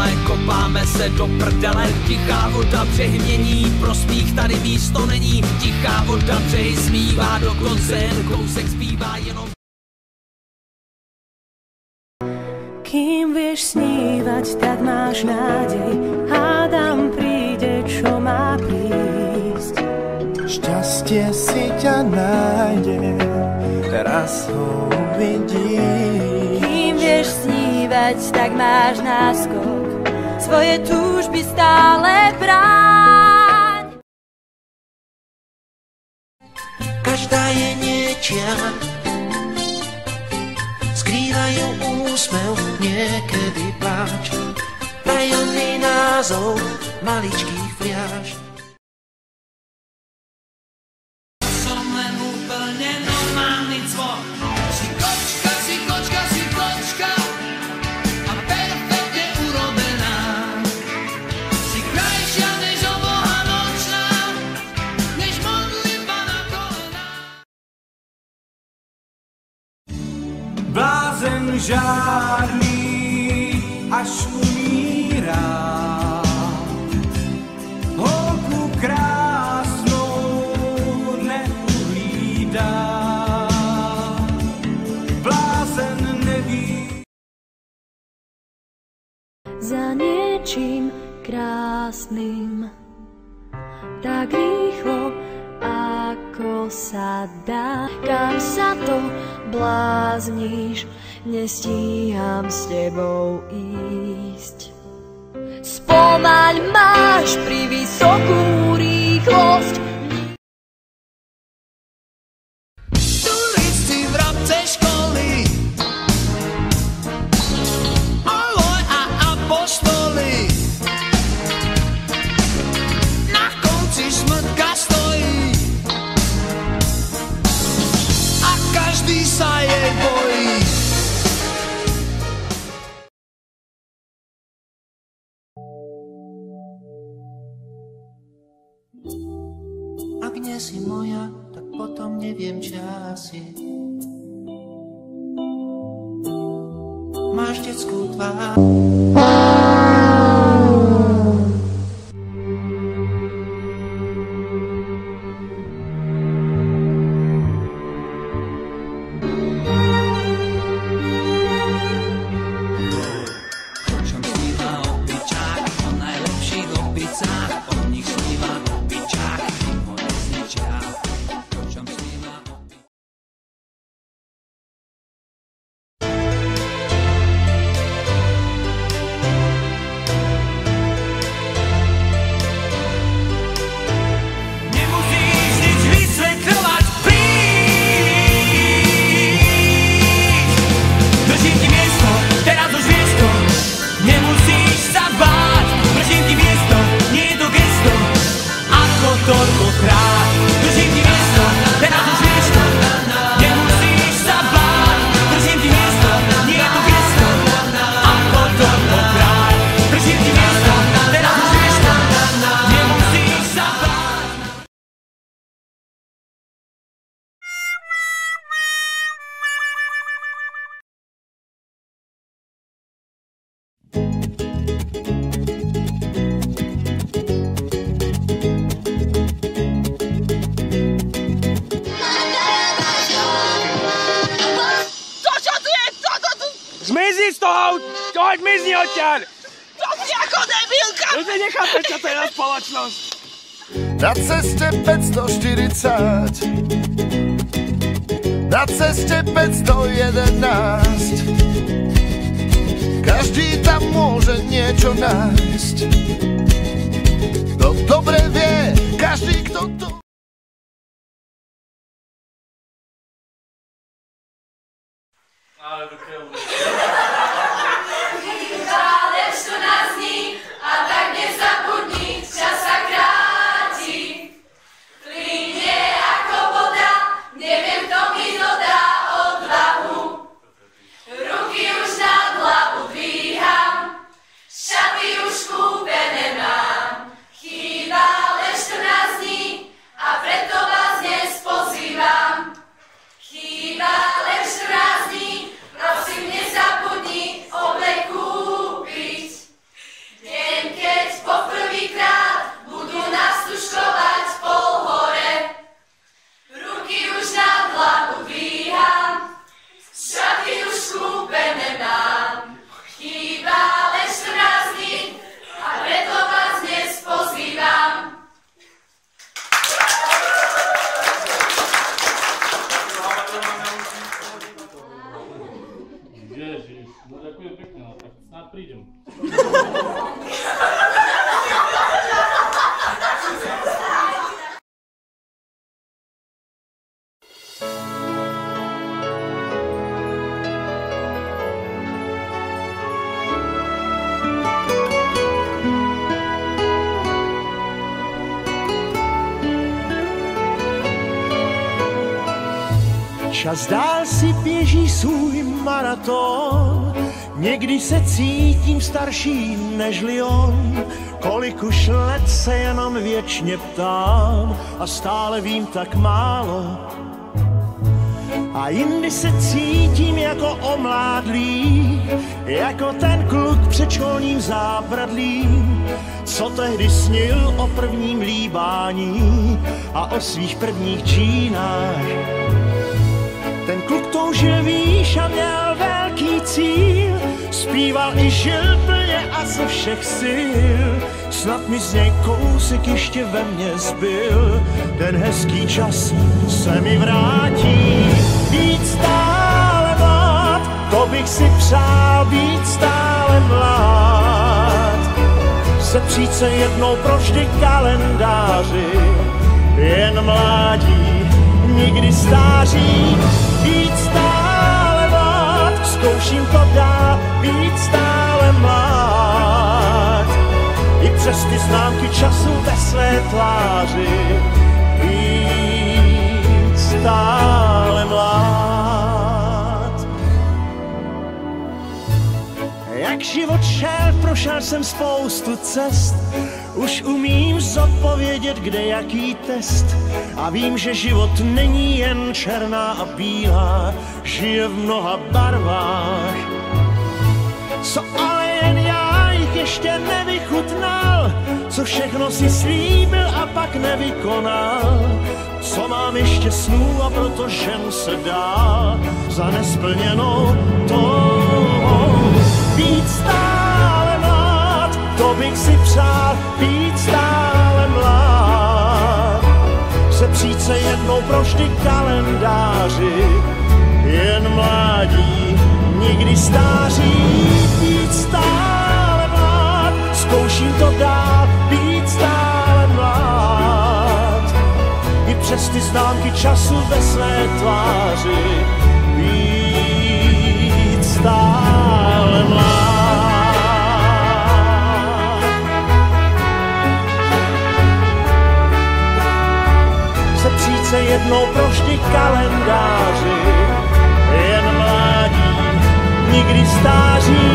ale kopáme se do prdele. Tichá voda břehy mění, pro smích tady místo není. Tichá voda břehy smívá, dokonce jen kousek zbývá jenom. Kým vieš snívať, tak máš nádej. Hádam príde, čo má prísť. Šťastie si ťa nájde, raz ho uvidíš. Kým vieš snívať, tak máš náskok. Svoje túžby stále bráň. Každá je niečia, skrývajú úsmev, niekedy pláč. Tajomný názov maličkých fľaš. Som len úplne normálny cvok. Si kočka, si kočka, si kočka a perfektne urobená. Si krajšia než oboha nočná, než modlitba na kolenách. Blázen žádný až umírá, holku krásnou neuhlídá. Blázen neví. Za niečím krásnym, tak rýchlo, ako sa dá. Kam sa to blázniš, nestíham s tebou ísť. Spomaľ, máš pri vysokú rýchlosť. Turisti v rabce školy, Aloj a apoštoli, na konci smrtka stojí a každý sa jej bojí. Ak nie si moja, tak potom neviem, čia si. Máš detskú tvár. Čo sníva opičák o najlepších opicách, od nich sníva opičák, kým ho nezničia. Čo sníva opičák. Nemusíš nič vysvetľovať, príď. Držím ti miesto, teraz už vieš to. Nemusíš sa báť, držím ti miesto, nie je to gesto. Ako toľkokrát, držím ti miesto, teraz už vieš to. Nemusíš sa báť, držím ti miesto, nie je to gesto. Ako toľkokrát, držím ti miesto, teraz už vieš to. Nemusíš sa báť. Zmizni z toho! Hoď, mizni odtiaľ! To si ako debilka! Ty nechápeš, čo to je na spoločnosť. Na ceste 540, na ceste 511, každý tam môže niečo nájsť. To dobre vie, každý, kto to... Ale do keľu. Len 14 dní a tak nezabudni, čas sa kráti. Plynie ako voda, neviem, kto mi dodá odvahu. Ruky už nad hlavu dvíham, šaty už kúpené mám. Chýba len 14 dní a preto vás dnes pozývam. Chýba len 14 dní, prosím. Čas dál si běží svůj maraton, někdy se cítím starší nežli on. Kolik už let se jenom věčně ptám a stále vím tak málo. A jindy se cítím jako omládlý, jako ten kluk před školním zábradlím, co tehdy snil o prvním líbání a o svých prvních džínách. Ten kluk toužil výš a měl velký cíl, zpíval i žil plně a ze všech sil. Snad mi z něj kousek ještě ve mně zbyl, ten hezký čas se mi vrátí. Být stále mlád, to bych si přál, být stále mlád. Sepřít se jednou provždy kalendáři, jen mládí, nikdy stáří. Být stále mlád, zkouším to dál, být stále mlád. I přes ty známky času ve své tváři, být stále mlád. Jak život šel, prošel jsem spoustu cest, už umím zodpovědět, kde jaký test. A vím, že život není jen černá a bílá, žije v mnoha barvách. Co ale jen já jich ještě nevychutnal, co všechno si slíbil a pak nevykonal. Co mám ještě snů a proto ženu se dál za nesplněnou touhou. Být stále mlád, to bych si přál, být stále mlád. Sepřít se jednou provždy kalendáři, jen mládí, nikdy stáří. Být stále mlád, zkouším to dál, být stále mlád. I přes ty známky času ve své tváři, být stále mlád. Sepřít se jednou provždy kalendáři, jen mládí, nikdy stáří.